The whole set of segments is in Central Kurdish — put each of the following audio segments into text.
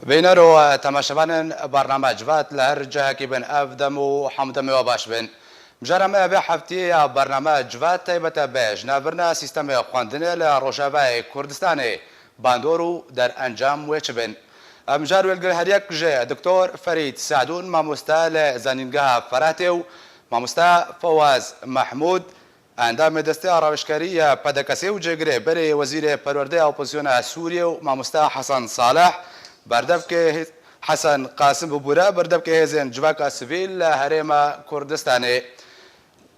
بینەر و تەماشەبانن بەرنامە جوات لە هەر جەهەکی بن ئەف دەم و حەمدەمەوە باش بن. بژارەمە بێ هەفتەیە بەرنامە جوات تایبەتە بێژ نابرنا سیستەمی خوێندنە لە ڕۆژاوای کوردستانی باندۆر و دەرئەنجام وێچ بن. ئەمجار وێلگەر هەریەک ژێ دکتۆر فەرید سعدون مامۆستا لە زانینگەها فەراتێ و مامۆستا فەواز مەحموود ئەندامی دەستی ڕاوشکاریە پەدەکەسێ و جێگرێ بەرێ وەزیرێ پەروەردەی ئۆپۆزیسیۆنە سووریە و مامۆستا حەسەن ساڵح بەردەبکە حەسەن قاسم ببوورە بەردەبکە هێزن جوواکە سڤیل لە هەرێمە کوردستانێ.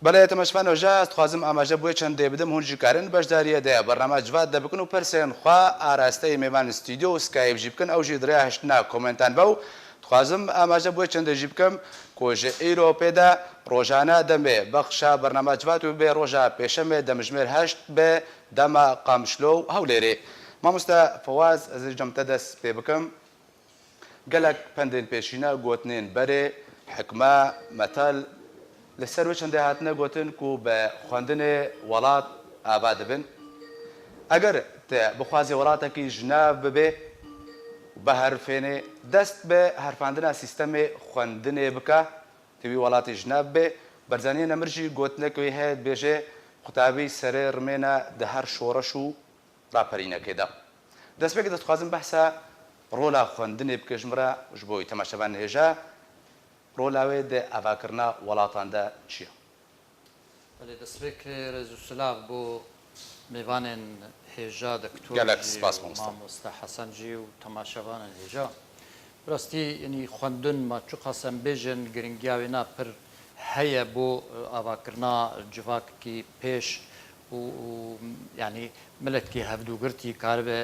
بەڵێ تەماشەبانەوە ژاست خوازم ئاماژە بۆی چەندێ بدەم هونجی کارن بەشداریە دەیە بەرنامە جوات دەبکن و پەرسێن خوا ئاراستەی میێمان ستیدیۆ و سکایپژی بکەن ئەوژی دریا هەشتنا کۆمنتان بە و خوازم ئاماژە بۆی چەندێژی بکەم کۆژە ئیرۆپێدا ڕۆژانە دەمێ بەخشە بەرنامە جوات و بێ ڕۆژە پێشەمێ دەمژمێر هەشت بێ دەمە قامشلۆ و هەولێرێ. مامۆستا فەواز ئەزیجەمتە دەست پێ بکەم گەلک پەندێن پێشینە گوتنێن بەرێ حکمە مەتەل لەسەر وە چەندێ هاتنە گوتن و بە خوێندنێ وڵات ئابا دەبن ئەگەر بخوازی وڵاتێکی ژناو ببێ بە هەرفێنێ دەست بە هەرفاندنە سیستەمێ خوێندنێ بکە توی وڵاتی ژناو بێ بەرزانیە نەمرژی گوتنەکەوی هەیە بێژێ قوتابی سەرێ ڕمێنە دە هەر شۆڕەش و ڕاپەرینەکەیدا دەستپێک دەستخوازم بەحسە ڕۆلا خوێندنێ بکەژمرە ژ بۆی تەماشەبان هێژە ڕۆلاوێ دێ ئاواکردنا وڵاتاندا چییە؟ بەڵێ دەستپێک ڕێز و سلااف بۆ میوانên هێژا دکتۆر مامۆستا حەسەنجی و تەماشەوانن هێژا ڕاستی ینی خوێندن ماچوو قەسەم بێژن گرنگیاوێنا پڕ هەیە بۆ ئاواکردنا جڤاکێکی پێش و ینی ملەتکی هەفتووگرتی کاربێ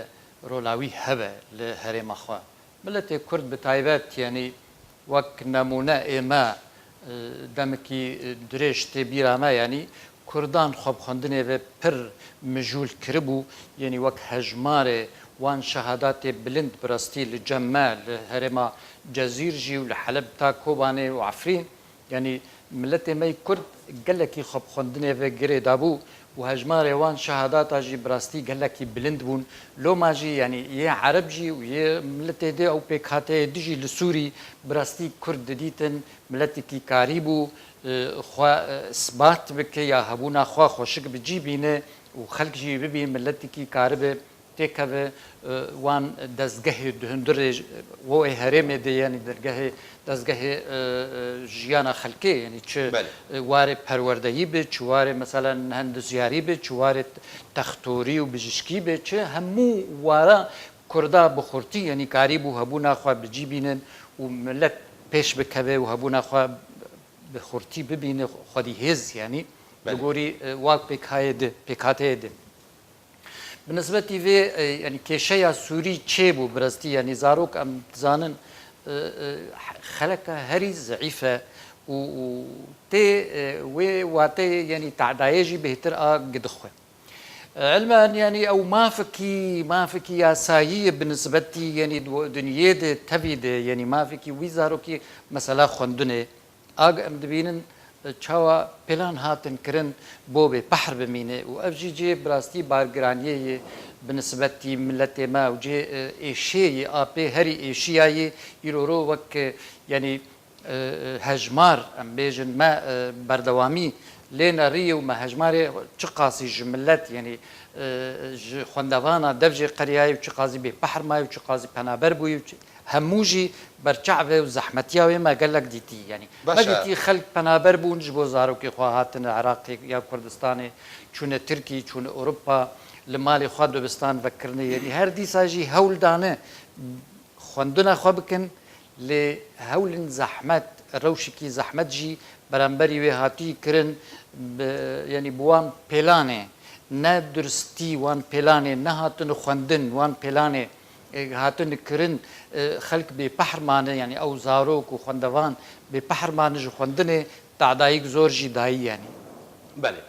ڕۆلاوی هەبە لە هەرێمەخوا ملەتێک کورد بەتایبەت ینی وەک نەمونە ئێمە دەمێکی درێژ تێبیرامە ینی کوردان خۆب خوێندنێ بێ پڕ مژول کربوو ینی وەک هەژمارێ وان شەهاداتێ بلند بڕاستی لە جەممە لە هەرێما جەزیرژی و لە حەلەب تا کۆبانێ و عەفرین ینی ملەتێ مەی کورد گەلێکی خۆب خوێندنێ بێ گرێدا بوو و هەژمارێ وان شەهاداتاژی بڕاستی گەلێکی بلند بوون لۆماژی ینی یە عەرەبژی و یە ملەتێ دێ ئەو پێکهاتەیە دژی لە سووری بڕاستی کورد دەدیتن ملەتێکی کاری بوو خوا سبات بکە یا هەبوونا خوا خۆشک بجی بینێ و خەڵکیژی ببین ملەتێکی کاربێ تێکەوێ وان دەستگەهێ هەندڕێ وۆی هەرێمێ دەیانی دەرگەهێ دەستگەهێ ژیانە خەلکێ ینی چ وارێ پەروەردەیی بێت چوارێ مەسەلەن هەندزیاری بێت چوارێت تەختۆری و بژشکی بێت چ هەموو وارە کووردا بخورتی ینی کاری بوو هەبوو ناخوا بجی بینن و ملەت پێش بکەوێ و هەبوو ناخوا بخورتی ببینە خودی هێز ینی بگۆری واک پێکهاتەیە دێ بنسبەتی vê ینی کێشەیە سووری چێ بوو بڕاستی ینی زارۆک ئەم دزانن خەلەکە هەری زەعیفە و تێ wê watê ینی تعدایێژی بهتر ئا گدخوێ علمان ینی ئەو مافێکی یاساییە بنسبەتی ینی دنیێ دێ تەوی دێ ینی مافێکی وی زارۆکی مەسەلا خوێندنێ ئاگ ئەم دەبینن چاوە پێلان هاتن کردن بۆ بێ پەحر بمینێ و ئەفژی جێ بڕاستی بارگرانیەیە بنسبەتی ملەتێمە و جێ ئێشەیە ئاپێ هەری ئێشیایە ئیرۆرۆ وەک ینی هەژمار ئەم بێژن مە بەردەوامی لێ نەڕیە و مە هەژمارێ چ قاسی ژ ملەت ینی خوێندەوانە دەبژێ قەریایی و چ قازی بێ پەحر مای و چ قازی پەنابەر بووی و هەمووژی بەرچعبێ و زەحمەتیاوێ مەگەلک دیتی ینی بەدیتی خەلک پەنابەر بوون ji بۆ زارۆکی خوا هاتنە عێراقی یا کوردستانê چوونە ترکی چوونە ئۆروپا لە ماڵی خوا دۆبستان vekirine ینی هەر دیساژی هەولدانە خوێندنە خوا بکەن لێ هەولن زەحمەت ڕەوشێکی زەحمەت jî بەرامبەری wê hatî kirin ینی بوان پێلانێ ne duristî wan pêlanê nehatin xwendin wan pêlanê هاتن kirin xelk bê pehrmane yanî ew zarok û xwendevan bê pehrmane ji xwendinê tadayîk zor jî dayî yanî belê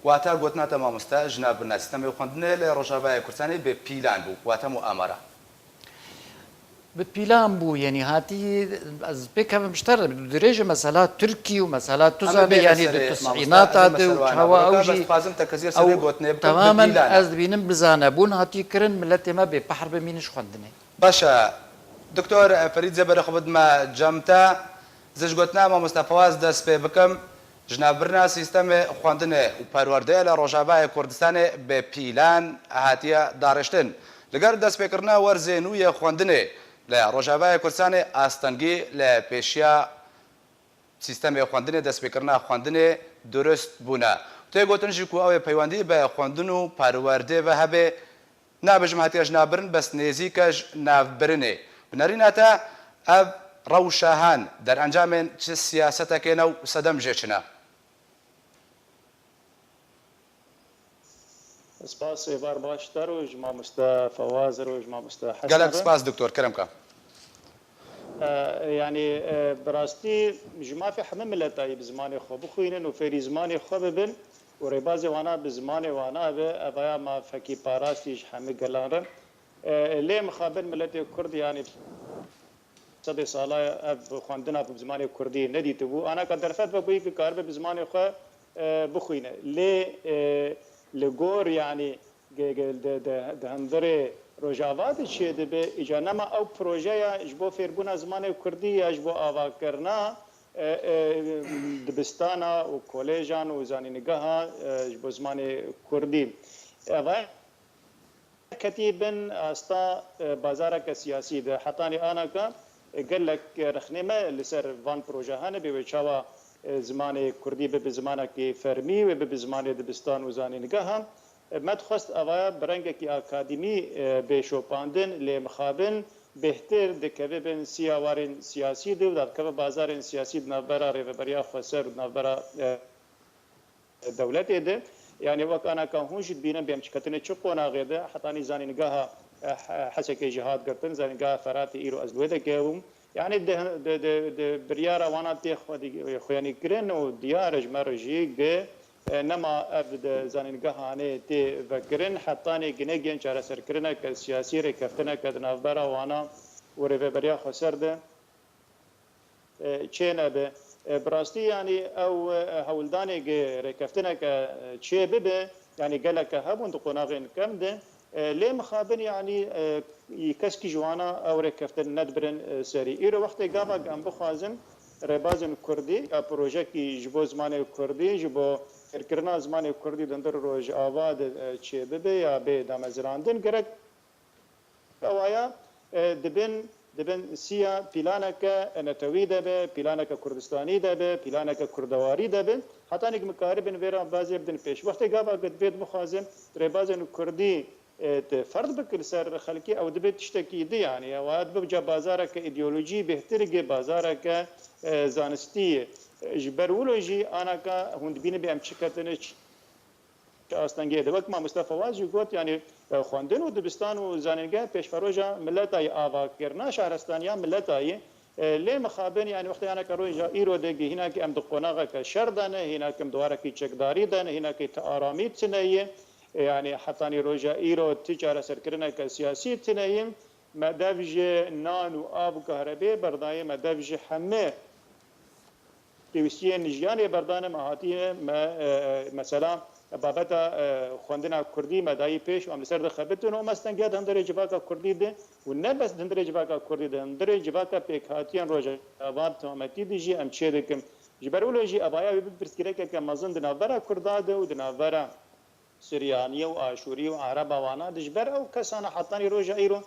wata gotina mamosta jina birna sistemê xwendinê lê Rojavayê Kurdistanê bê pîlan bû wata mû amara bi pîlan bû yanî hatî ez pêkevim ji te re dirêje mesela Tirkî û mesela tu zanî yanî di tisînata de û çawa ew jî tamamen ez dibînim bizane bûn hatî kirin milletê me bê pehr bimînin ji xwendinê başa دکتۆر فەرید زێبەرە خۆ بدمە جەمتە زشگوتنا مامۆستا فەواز دەست پێ بکەم ژنابرنا سیستەمێ خواندنێ و پەروەردەیە لە ڕۆژاوای کوردستانê بێ پیلان هاتیە داڕێشتن لەگەر دەستپێکردنا وەرزێنوویە خواندنێ لە ڕۆژاوای کوردستانê ئاستەنگی لە پێشیا سیستەمێ خواندنێ دەستپێکردنا خواندنێ درست بوونە تۆی گوتنژی کو ئەوێ پەیوەندی بە خواندن و پەروەردێ بە هەبێ نابژم هاتیە ژنابرن بەس نێزیکەش ناوبرنێ بنەرینەتە ئەv ڕەوشەهان دەرئەنجامێن چ سیاسەتەکێنە و سەدەم ژێچنە سپاس ێوار باشتە ڕۆژ مامۆستا فەواز ڕۆژ مامۆستا حەسەن گەلک سپاس دکتۆر کەرم کە يعني براستي جماعة حمام ملتاي بزماني خو بخوينن وفيري زماني خو ببن وربازي وانا بزماني وانا ابايا ما فكي باراستي حمي قلانرن ليه مخابر ملتي كرد يعني صدي صالة اف خواندنا بزماني كردي ندي تبو انا كدرفت بقوي كارب بزماني خو بخوينه ليه لغور يعني دهندري روجاوات چه دبه اجانما او پروژه جبو فیربونا زمان کردی جبو آواکرنا دبستانا و کالجان و زانینگاه جبو زمان کردی اوه کتیبن استا بازارک سیاسی ده حتانی آنا که گلک رخنیمه لسر وان پروژه هانه به چاوا زمان کردی به زمان که فرمی و به زمان دبستان و زانینگاه هم مدخست اوه برنگکی اکادمی به شوپاندن لی مخابن بهتر دکوه بین سیاوارین سیاسی دو دادکوه بازارین سیاسی نوبرا ریوبریا خسر نوبرا دولت ده يعني وكان كان هونش بينا بيمشكتنا تشقونا غيده حتى نزاني نجاها حسك جهاد قرطن زاني نجاها فراتي إيرو أزلوده كيوم يعني ده بريارة وانا تي خواني كرن وديار جمرجي نما ابد زانینگاهانه تی وکرن حتانی گنگین چاره سرکرنه که سیاسی رکفتنه که نافبرا وانا ورفبریا خسرده چه نبه براستی يعني او هولداني ركفتنا كشي ببه يعني قالك هبون تقناغين كم ده ليه مخابن يعني يكسكي جوانا او ركفتن ندبرن سري ايرو وقت قابا ام بخازن ربازن كردي بروجه كي جبو زمان كردي جبو فكرنا زمان كردي دندر روج آباد چه ببه یا به دامزراندن گرک اوایا دبن سیا پیلانک نتوی دبه پیلانک کردستانی دبه پیلانک کردواری دبه حتی نک مقاربن ویرا بازی بدن پیش وقتی گاوا قد بيت مخازن ربازن كردي فرد بكل سر خلقي او دبت تشتكي دي يعني اواد بجا بازارك ايديولوجي بهترق بازارك زانستي جبرولوجي انا كا هند بين بي امشكتنش استنگه ده وقت ما مصطفى واجي قلت يعني خواندن و دبستان و زاننگه پیش فروجا ملتای آوا کرنا شهرستانیا ملتای ليه مخابن يعني وقت انا كروجا ايرو دغي هنا كي ام دقوناغه كشردنه هنا كم دواره كي چكداري دنه هنا كي تارامي تنيه يعني حتى روجا ايرو تجاره سركرنا كسياسي تنيه مدافج نان و اب كهرباء بردايه مدافج حمه توسيه نجياني بردانه مهاتيه مثلا بابتا خواندنا كردي مداي پیش و امسر ده خبتون و مستنگاد هندره جواکا كردي ده و نه بس هندره جواکا كردي ده هندره جواکا پیکاتیان روجا آباد تومتی دیجی ام چه دکم جبرولوجي ابايا بپرسکره که مازن دناورا كرداده و دناورا سريانيه و اشوري و عرب وانا دجبر او كسانا حطاني روجا ايرو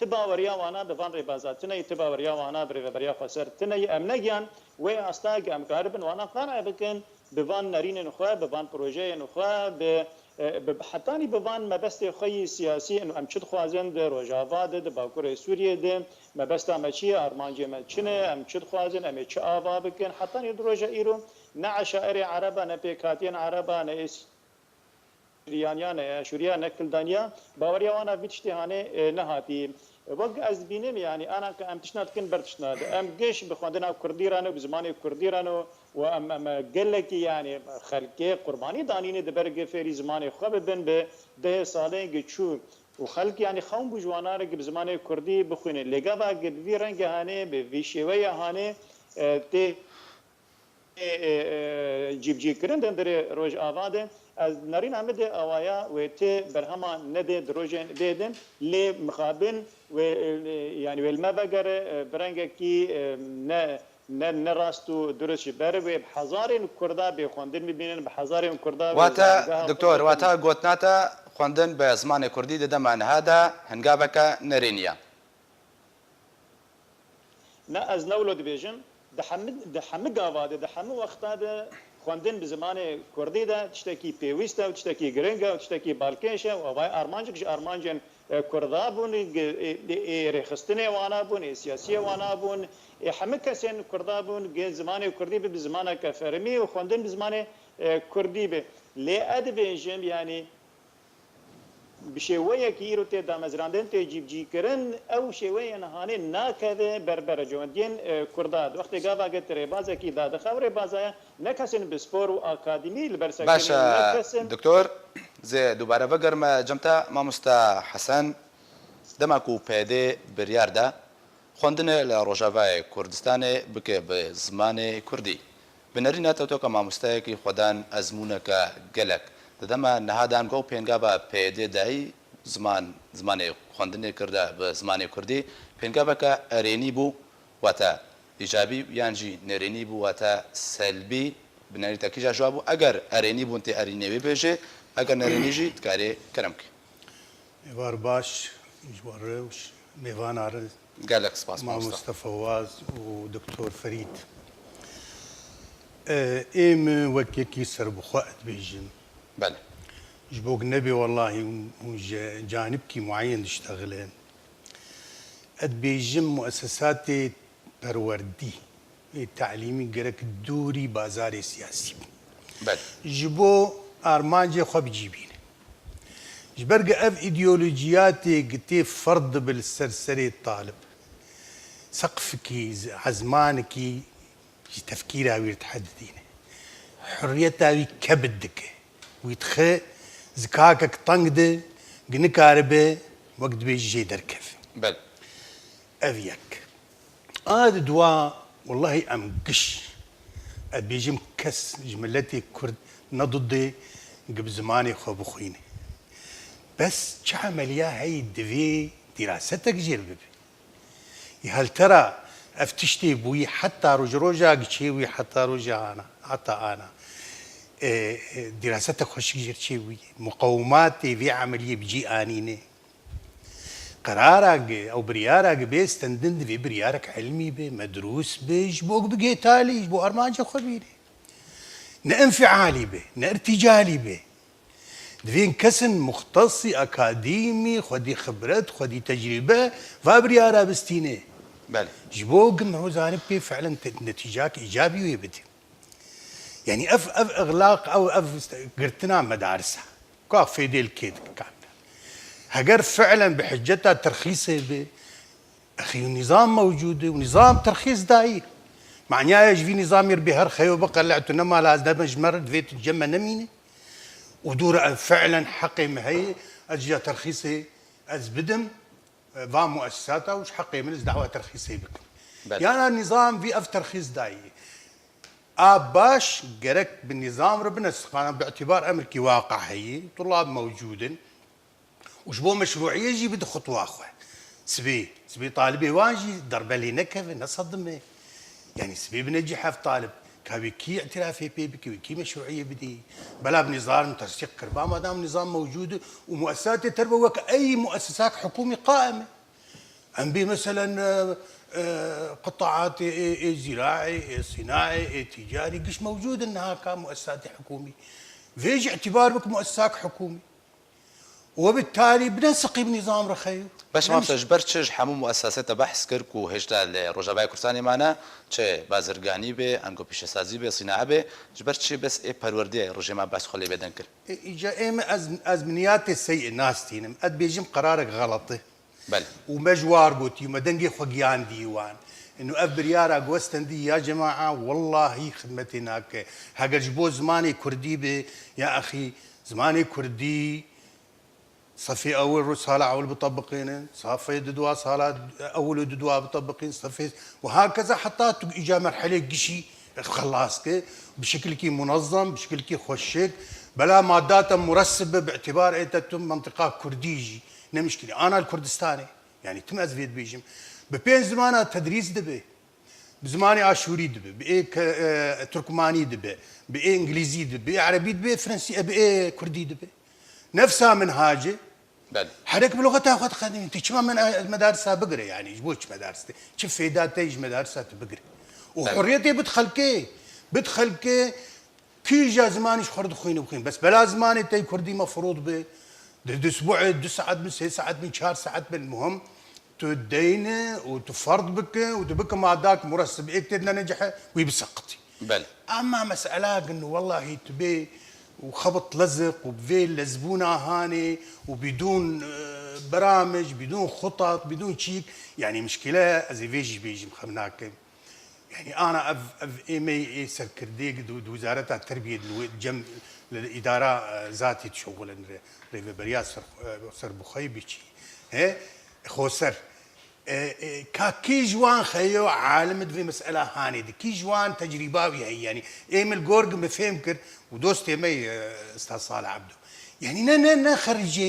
تباوريا وانا دفان ربازاتنا تباوريا وانا بريبريا خسرتنا امنگيان و استاگ ام قاربن وانا قانا بكن بوان نرين نخوا بوان بروجي نخوا حتاني بوان مبست خي سياسي انه ام چد خوازن د روجاواد د باکور سوریه د مبست امچي ارمانجي مچنه ام چد خوازن ام چ اوا بكن حتاني دروجا ايرو نعشائر عربا نبيكاتين عربا نس ريانيا شوريا نكلدانيا باوريا وانا بيتشتهانه نهاتي وقت از بينم يعني انا كم تشنات كن برتشناد ام جيش بخوندنا كرديرانو بزماني كرديرانو وام قال لك يعني خلقي قرباني دانين دبرج في زماني خببن به سالين جچو وخلق يعني خوم بجوانار بزماني كردي بخونه لغا قد في رنگ هانه به في شويه هانه تي جیب کرن در روز آواده از نرین عمده آوایا و ته برهما نده دروجن دیدن لی مخابن و یعنی ولما بگر برنگ کی نه راستو درست بر و بحزار کردا به خواندن میبینن بحزار کردا واتا دکتور واتا گوتناتا خواندن به زمان کردی ددمان هذا هنگابك نرینیا نه از نولو دبیجم ده همه گاواده ده همه وقتا ده خواندن به زمان کردی ده تشتکی پیوسته و تشتکی گرنگه و تشتکی بالکشه و وای ارمانجک ارمانجن کردا بون رخصتنه وانا بون سیاسی وانا بون همه کسین کردا بون زمان کردی به زمان کفرمی و خواندن به زمان کردی به لی ادبیجم یعنی بشويه كيرو تي دامزراندن تي جيب كرن او شويه نهاني ناكذا بربر جوندين كرداد وقت غابا قتري بازا كي داد خبر بازا نكسن بسبور واكاديمي البرسكين باشا دكتور زي دوباره بقر ما جمتا ما مستا حسن دماكو بيدي برياردا خوندن لروجافاي كردستان بك بزمان كردي بنرينا توتوكا ما مستاكي خدان ازمونك قلك دما نهادان گو پێنگابە پێدێ دایی زمانی خوێندنێ کردا بە زمانی کوردی پێنگابەکە ئەرێنی بوو واتە ئیجابی یانجی نێرێنی بوو واتە سەلبی بنەریتەکیژا ژوا بوو ئەگەر ئەرێنی بوون تێ ئەرینێوێ بێژێ ئەگەر نەرێنیژی تکارێ کەرەمکە ئێوار باش ڕێوش میێوانارە گەلێک سپاس مامۆستە فەواز و دکتۆر فەرید ئێمە وەک یەکی سەربخوا ئەتبێژن بله جبوك نبي والله جانبكي معين تشتغلين بيجم مؤسسات پروردي تعليمي قرك دوري بازار سياسي بله جبو ارمانجي خو بجيبين جبرق اف ايديولوجياتي قتي فرض بالسرسري الطالب سقفكي عزمانكي تفكيرها ويتحددين حريتها كبدك ويتخي زكاكك طنقده قنكاربه وقت بيجي دركف بل أبيك هذا دواء والله أم قش بيجي مكس جملتي كرد نضدي قبل زماني خو بخويني بس عملية هي دفي دراستك جرب هل ترى افتشتي بوي حتى روجا قشيوي حتى روجا أنا حتى أنا دراستك خوش جرشيوي مقوماتي في عملية بجي آنيني قرارك أو بريارك بيستندند في بريارك علمي بي مدروس بي جبوك بقيتالي جبو أرمانجا خبيري نانفعالي بي نارتجالي بي دفين كسن مختصي أكاديمي خدي خبرت خدي تجربة فابريارا بستيني بله جبوك معو زانب بي فعلا نتيجاك إيجابي ويبدي يعني اف اغلاق او قرتنا مدارسها كاف في ديل كيد كامله هجر فعلا بحجتها ترخيصه اخي النظام موجود ونظام ترخيص داير معناه يجي نظام يربي هرخي وبقلعته نما لازم مجمر فيت الجمه نمينه ودور فعلا حقي مهي اجي ترخيصي از بدم فا مؤسساتها وش حقي من دعوه ترخيصي بكم يعني النظام في اف ترخيص داير باش قرك بالنظام ربنا سبحانه باعتبار امريكي واقع هي طلاب موجودين وشبو مشروعيه يجي بده خطوه اخوه سبي طالبي واجي ضرب لي نكفه نصدمه يعني سبي بنجح في طالب كابي كي اعترافي بي كي مشروعيه بدي بلا بنظام ترسيق كربا ما دام نظام موجود ومؤسسات التربويه اي مؤسسات حكومي قائمه ام بي مثلا قطاعات زراعي صناعي تجاري قش موجود انها كمؤسسات حكومي فيجي اعتبار بك مؤسسات حكومي وبالتالي بننسقي بنظام رخيو باش ما جبرت چش همو مؤسسات بحث کرد و هجدا لروجابای کردستانی معنا چه بازرگانی به انگو پیش سازی به صناعه به جبرت چه بس ای پروردی روجما بس خلی بدن کرد اجا ايم ازمنيات السيء ناس تينم اد بيجم قرارك غلطه بله ومجوار قوتي ومدنجي خقيان ديوان انه ابريارا قوستن دي يا جماعه والله خدمتنا هاجر جبو زماني كردي بي يا اخي زماني كردي صفي اول رساله اول بطبقين صفي ددوا صالات اول ددوا بطبقين صفي وهكذا حتى اجا مرحله قشي خلاص كي بشكل كي منظم بشكل كي خوشك بلا مادات مرسبه باعتبار انت منطقه كرديجي مشكله انا الكردستاني يعني تم ازفيد بيجم ببين زمانه تدريس دبي بزماني اشوري دبي بايه تركماني دبي بايه انجليزي دبي بايه عربي دبي فرنسي بايه كردي دبي نفسها منهاجه بله حرك بلغتها اخذ خدمه انت كما من مدارسها بقري يعني جبوش مدارستي شوف فيدات تيج مدارسها تبقري وحريتي بدخلكي كي جا زماني خرد خوين وخين بس بلا زماني تي كردي مفروض به اسبوع 2 ساعات من 6 ساعات من 4 ساعات المهم تدينه وتفرض بك وتبك ما داك مرسب اكتدنا نجح ويبسقطي بله اما مساله انه والله تبي وخبط لزق وبفيل لزبونه هاني وبدون برامج بدون خطط بدون شيك يعني مشكله ازي بيجي مخمناك يعني انا اف ايمي سركرديك وزاره التربيه الجم الاداره ذاتي تشغل ريفي برياس سر بخيبتي ها خوسر كي جوان خيو عالم في مسألة هاني دي كي جوان تجرباوي هي يعني ايمل جورج مفهمكر ودوستي مي استاذ صالح عبده يعني نخرج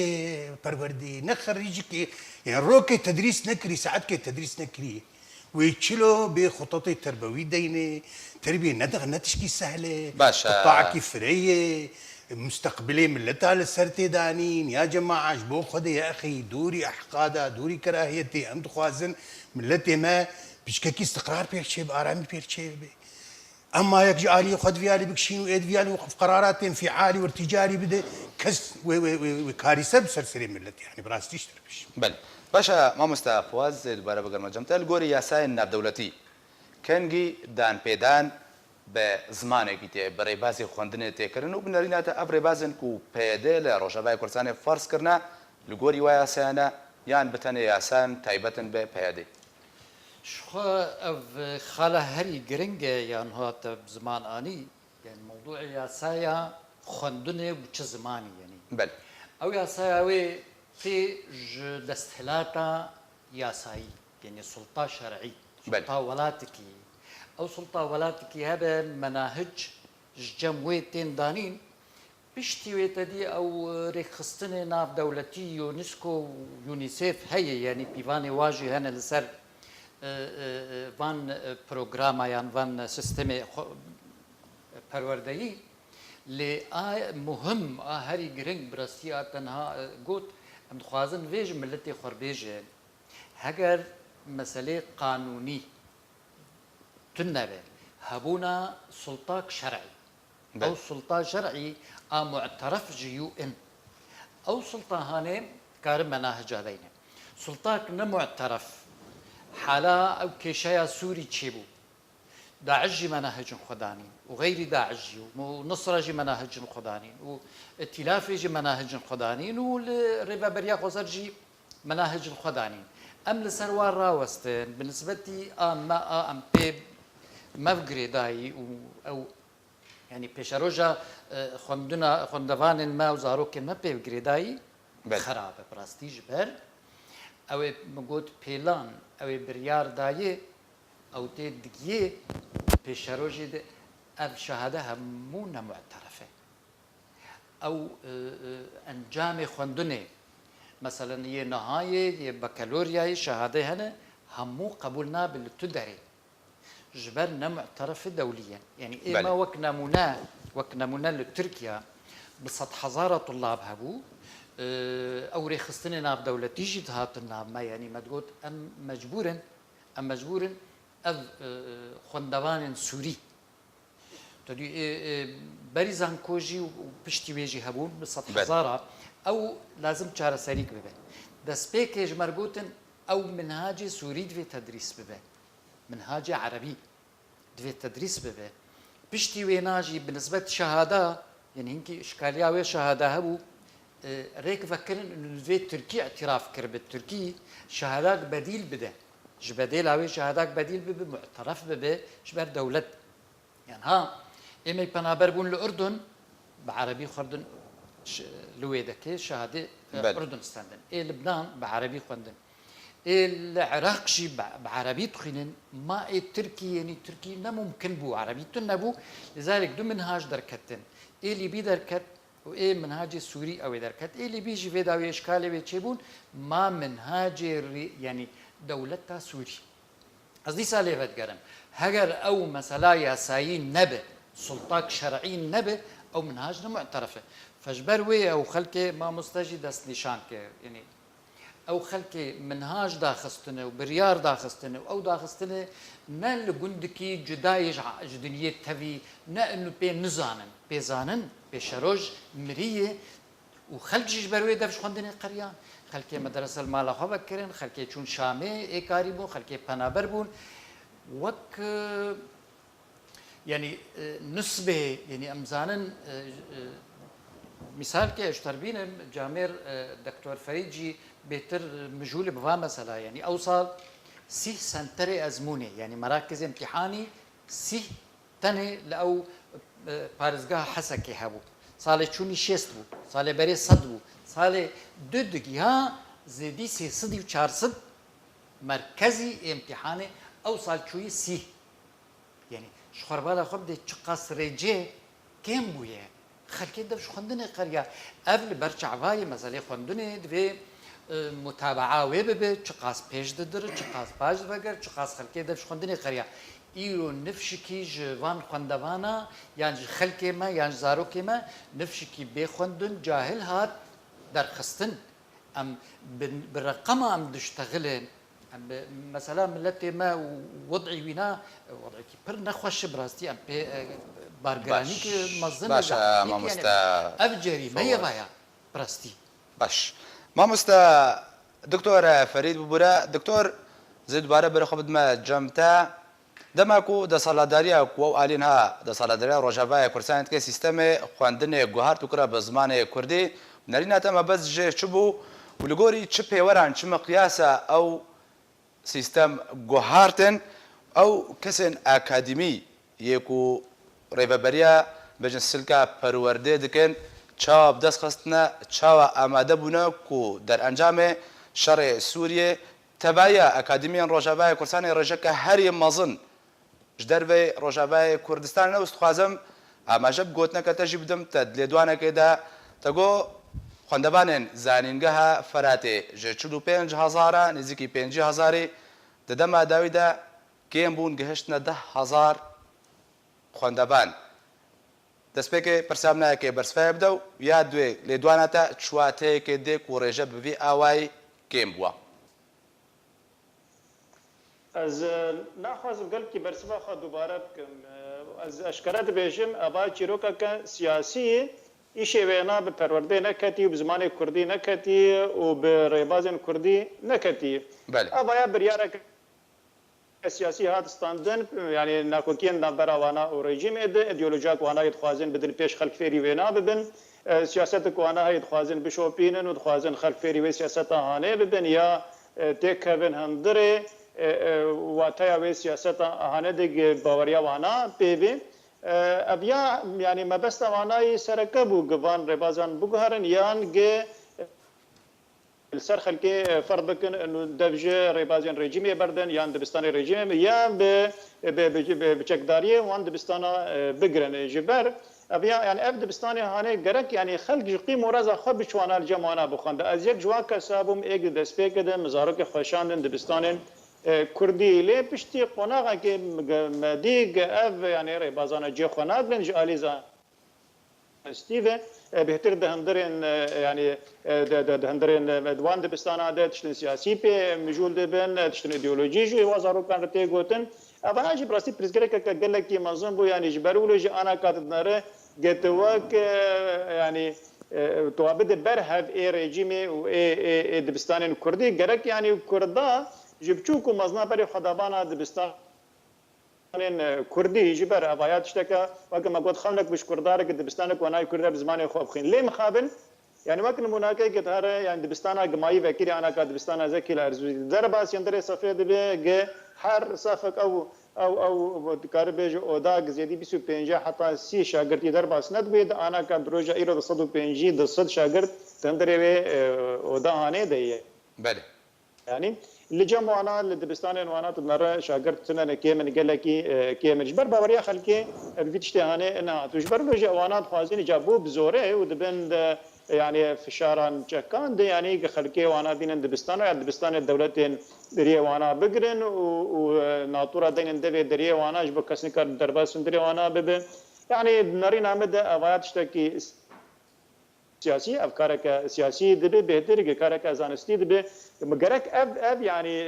بروردي نخرج كي يعني روكي تدريس نكري ساعات كي تدريس نكري ويتشلو بخطط التربوي ديني تربيه نتشكي سهله باشا قطاع كفريه مستقبلي ملتها للسرتي دانين يا جماعه جبو خدي يا اخي دوري احقاده دوري كراهيتي ام خوازن ملتي ما بشكاكي استقرار بيرشي بارامي بيرشي اما يك جالي خد فيالي بكشين وايد فيالي وقف قرارات انفعالي وارتجالي بدا كس وكارثه بسرسري ملتي يعني براس تشتربش بله باشا ما مستفواز البارا بقر مجمتة الجوري ياساي الناب دولتي كنجي دان بيدان بزمانه كتير بريبازي خوندنه تكرن وبنرينا تأبري بازن كو بيدل روجباي كرسانة فرس كرنا الجوري وياسانا يان بتاني ياسان تايبتن ببيدي شو اف خاله هري جرينج يعني هات بزمان اني يعني موضوع ياسايا خوندنه وش زماني يعني بل او ياسايا وي في دستهلاتا ياساي يعني سلطه شرعي سلطه ولاتكي او سلطه ولاتكي هذا مناهج جمويتين دانين بيشتي ويتدي او ريخستني ناف دولتي يونسكو يونيسيف هي يعني بيفاني واجي هنا لسر فان بروغراما يعني فان سيستمي پروردهی لی مهم هری گرنگ براستی تنها گوت ام خوازن ویج ملتی خربیجه هگر مسئله قانونی تنبه هبونا سلطاك شرعي او سلطة شرعي معترف جيو ان او سلطة هاني كار مناهج هذين سلطاك نمعترف حالا او كيشايا سوري تشيبو داعجي مناهج خدانين وغير داعجي ونصرجي مناهج خدانين وائتلافي مناهج خدانين والربا بريا قصرجي مناهج خدانين ام لسروار راوستن بالنسبه لي ما ام بيب ما بقري داي او يعني بيشاروجا خندوان الماء وزاروك ما بيب قري داي خراب براستيج بر او مقود بيلان او بريار داي او تدقيه بيشاروجي اف شهاده همونا معترفه او انجام خندونه مثلا يه نهايه يه بكالوريا شهاده هنا همو قبولنا بالتدري جبرنا معترف دوليا يعني إما وكنمونا لتركيا بسط حضارة طلاب هبو او ريخستني ناب دولة تيجي هات الناب ما يعني ما تقول ام مجبورا اذ خندوان سوري تدي بريزان كوجي وبشتي ويجي هبون بسط حضارة او لازم تشار سريك ببه بس بيكيج مربوطن او منهاج سوري في تدريس ببه منهاج عربي في تدريس ببه بشتي ويناجي بالنسبة شهادة يعني هنكي اشكاليا وي شهادة هبو ريك فكرن انه في تركي اعتراف كرب التركي شهادات بديل بده جبديل اوي شهادات بديل ببه معترف ببه جبر دولت يعني ها ايمي بنابر بون الاردن بعربي خردن لويدك شهاده اردن ستاندن اي لبنان بعربي خندن العراق شي بعربي تخينن ما التركي يعني تركي نا ممكن بو عربي تنبو لذلك دو منهاج دركتن اللي بي دركت وايه منهاج سوري او دركت اللي بيجي في داوي اشكال بيتشبون ما منهاج يعني دولتها سوري قصدي سالي فتقرم هجر او مثلا ياسايين نبي سلطات شرعي نبي او منهاجنا معترفه فجبروي او خلكي ما مستجي دست نشانك يعني او خلكي منهاج داخستنه وبريار داخستنه او داخستنه ما لجندكي جدايج جدنيه تبي نا انه بين نزانن بيزانن بشروج مريه وخلك جبروي دفش خندني قريان خلكي مدرسه المال خو بكرن خلكي چون شامي اي قاربون خلكي پنابر بون وك يعني نسبه يعني امزانن مثال كي اشتربين جامير دكتور فريدجي بيتر مجهول بفا مثلا يعني اوصل سي سنتري ازموني يعني مراكز امتحاني سي تنه لو بارزگاه حسكي هبو سال چوني شست بو سال بري صد بو سال ددگيها زدي سي صدي و 400 مركزي امتحاني او سال چوي سي يعني شخربالا خب دي چقاس رجي كم بويه خلكي دب شو خندني قريه قبل برچعواي مثلا خندني دبي متابعه ويبه چقاس پیش ددر چقاس باج بگر چقاس خلكي دب شو خندني قريه ايرو نفشكي جوان خندوانا يعني خلكي ما يعني زاروكي ما نفشكي بخندن جاهل هات در خستن ام بالرقم ام دشتغلن مثلا ملتي ما وضعي وينا وضعي بر نخوش براستي ام بارگرانی که مزن باشا ماموستا افجری ما يبايا براستي باش ماموستا دكتور فريد ببورا دكتور زيد باره بر خبد ما جمتا دماكو د سالاداريا كو الينها د سالاداريا روجافا كورسانت كي سيستم خواندنه گوهار توكرا بزمان كردي نرينا تما بس جه چبو ولغوري چپه وران چ مقياسا او سيستم گوهارتن او كسن اكاديمي يكو ریوبریا بجن سلکا پرورده دکن چاو دست خستنا چاو آماده بونه کو در انجام شرع سوریه تبایا اکادمیان روجاوای کردستان رجک هری مازن جدر و روجاوای کردستان نوست خوازم اما جب گوتنا که تجیب دم تدلیدوانه که دا تگو خواندبانن زانینگاه فراته جچلو 5000 نزدیکی 5000 ددما داویدا کیم بون گهشتنا 10000 خواندبان دەستپێکی پرسامنایەکێ بەرسفای بدە و یا دوێ لێدوانەتە چواتەیەکێ دێک و ڕێژە بڤی ئاوای کێم بووە از ناخوازم گەلکی بەرسفا خوا دووبارە بکەم از ئەشکەرە دەبێژم ئەوا چیرۆکەکە سیاسی ئیشێ وێنا بە پەروەردەی نەکەتی و بە زمانی کوردی نەکەتی و بە ڕێبازên کوردی نەکەتی ئەوایە بریارەکە سیاسی هات ستاندن يعني ناكوكين نبرا وانا وريجيم ايديولوجيا وانا يتخوازن بدل بيش خلق فيري وينا ببن سياست وانا يتخوازن بشوبين وتخوازن خلق فيري وي سياستا هانه ببن يا تكفن هندري واتيا وي سياستا هانه دي باوريا وانا بيبي ابيا يعني ما بس وانا سركبو غوان ربازان بوغهرن يان جه السر خلكي فرض بكن انه دفجه ريبازين ريجيمي بردن يان دبستاني ريجيم يا بچكداريه وان دبستانا بقرن جبر ابيا يعني اف دبستاني هاني جرك يعني خلق قيم ورزا خب شوانا الجمانا بخند از يك جواك حسابم ايج دسبيك ده مزارك خوشاندن دبستان كردي لي بشتي قناغه كي مديق اف يعني ريبازانا جي خناغن جاليزا ستيفن بهتر دهندرين يعني دهندرين دوان دبستانا ده تشتن سياسي بي مجول دبن تشتن ايديولوجي جو وزارو كان رتي غوتن ابا اجي براستي بريزغرك قال لك منظم بو يعني جبرولوجي انا كاتنره جتوك يعني توابد برهف اي ريجيمي و اي دبستان الكردي جرك يعني كردا جبچوكو مزنا بري خدابانا دبستان كردي جبر ابايات اشتكى وقت ما قلت خلنك بش كردارك دبستانك وانا كردا بزمان خوب خين ليه مخابل يعني وقت مناكي كتار يعني دبستانا جماعي فكري انا كدبستانا زكي الارزوي درباس يندري صفيه دبي حر صفك او كاربيج اودا زيدي 25 حتى 30 شاگردي درباس ندبي انا كدروجا ايرو 150 100 شاگرد تندري اودا اني دي بله يعني اللي جمعنا اللي دبستان وانا تمر شاگرد سنه كي من قال لك كي من جبر باوريا خلكي الفيتشتهانه انها تجبر له جوانات خوازين جابوه بزوره ودبن يعني في شارع كان يعني خلكي وانا بين دبستان الدولتين دريه وانا بقرن وناطوره دين دبي دريه وانا جب كسنكر درباس دريه وانا بب يعني نارينا مد اوات تشتكي سياسي افكارك سياسي دبي بهتر كارك زانستي دبي مگرك اف يعني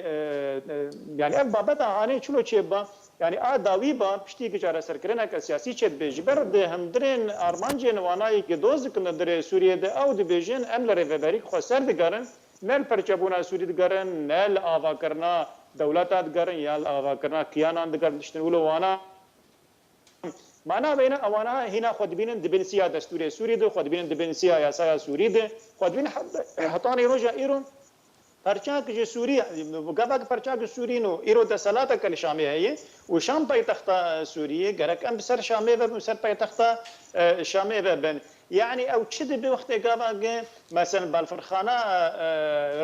اف بابتا هاني چلو چيبا يعني داوی با پشتی که چاره سرکرنا که سیاسی چت بجبر ده همدرین آرمانجن وانایی که دوز کن در سوریه ده او ده بیجن امل رهبری خسر دگرن نل پرچبونا سوری دگرن نل آوا کرنا دولتات دگرن یا آوا کرنا کیانان دگرن دشتنولو وانا معنا بین اوانا هنا خود بینن دبنسیا دستور سوری ده خود بینن دبنسیا یاسا سوری ده خود بین حتانی روجا ایرون پرچاک جو سوری گباک پرچاک سوری نو ایرو د صلاته کل شامه هي و شام پای تخت سوریه گرک ام بسر شامه و بسر پای تخت شامه و بن يعني او تشد بوقت گباک مثلا بالفرخانه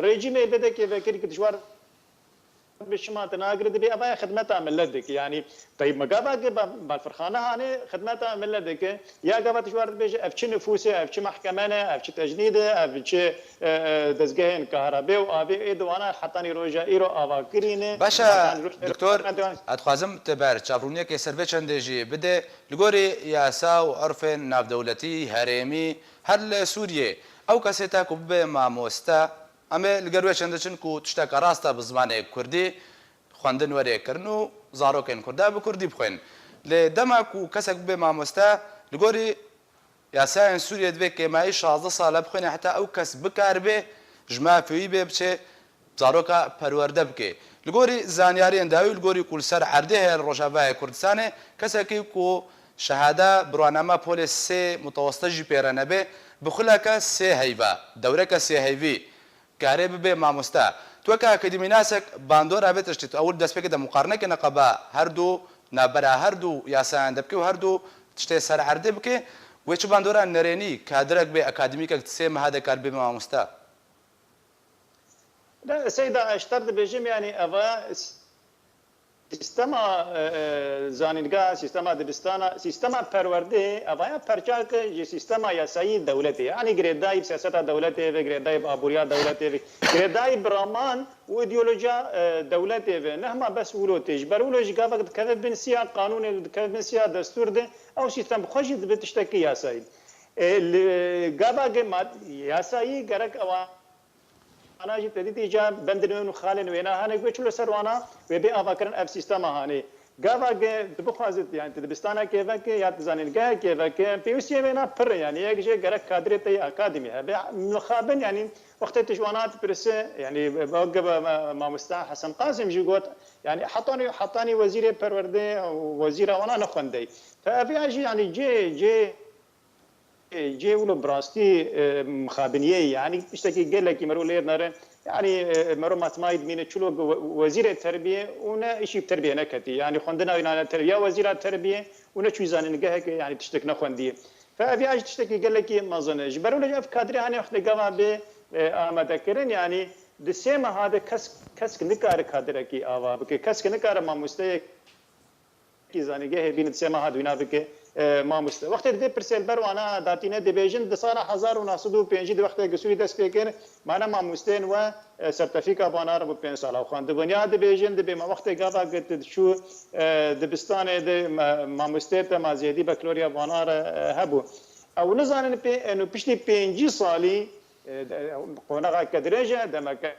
رژیم بده که فکر که دشوار بشما تناقر دبي ابا خدمتها من لدك يعني طيب ما قابا بالفرخانه هاني خدمتها من لدك يا قابا تشوار بيجي افش نفوسه افش محكمه افش تجنيده افش دزگهن كهرباء وابي ادوانا حطاني روجا ايرو اواكرين باشا دكتور اتخازم تبر چافرونيه که سروي چندجي بده لګوري ياسا او عرف ناف دولتي هرمي هل سوريه او كاسيتا كوب ما موستا اما لګروي چندچن کو تشتا راستا بزمانه كردي خواندن وره کرنو زاروکن کردا به کردی بخوین لدما کو کسک به مامستا لګوري ياسا سوريا دوی که مای 16 سال بخوین حتی او کس بکار به جما فی به بچه زاروکا پرورده بکه لګوري زانیاری انداوی لګوري کول سر عرده روجاوا کردستان کسکی کو شهاده برنامه پولیس متوسطه جی پیرانه به بخلاکه سه هیبه دوره که سه هیوی كارب به ماموستا تو که اکادمی ناسک باندور ابي تشتت اول داس بك د مقارنه کې نقبه هر دو نبره هر دو یاسان دبکه هر دو تشته سر عرده بك وچ باندورا نريني كادرك به اکادمی کې سم هذا كارب به ماموستا لا سيدا اشترط بجم يعني افا سیستما زانیدگاه سیستما دبستان سیستما پرورده اویا پرچاک جی سیستما یاسایی دولتی یعنی گریدای سیاست دولتی و گریدای آبوریا دولتی و گریدای برامان و ایدئولوژیا دولتی و نهما بس ولوتش برولوژ گافت کذب بنسیا قانون کذب بنسیا دستور ده او سیستم خوشی بتشتکی یاسایی گافا یاسایی گرک اوا أنا جيت تدي جا بندرون وخالن وينا هاني قلت له سروانا وبي أفكرن أف سيستم هاني قابا تبخازت يعني تدبستانا كيفك يا تزانين جا كيفك بيوسي وينا بر يعني يجي جرك كادري تي أكاديمي مخابن يعني وقت تجوانات برس يعني بوقف ما مستع حسن قاسم جوت يعني حطاني وزير برورده وزير وانا نخندي فأبي أجي يعني جي ولو براستي مخابنيه يعني اشتكي قال لك مرو لير نار يعني مرو ماتمايد مين تشلو وزير التربيه ونا شيء بتربيه نكتي يعني خوندنا وينا التربيه وزير التربيه ونا شو زانن هيك يعني تشتكنا خوندي فابي اج تشتكي قال لك ما ظنش برو لي كادري هاني وقت قوا ب امدكرن يعني دسيما هذا كس نكار كادركي اوا بك كس نكار ما مستي کی زانگه بین سما ها دوینا بک ما مست وقت دې پرسل بر وانا داتینه دیویژن د سال 1905 د وخت گسوی د سپیکر معنا ما مستین و سرتیفیکا بانار بو 5 سال خو د بنیا دیویژن د به وخت غابا گت شو د بستان د ما مستته ما زیدی بکلوریا بانار هبو او نزانن په انه پښتي 5 سالي قونغه کدرجه دمک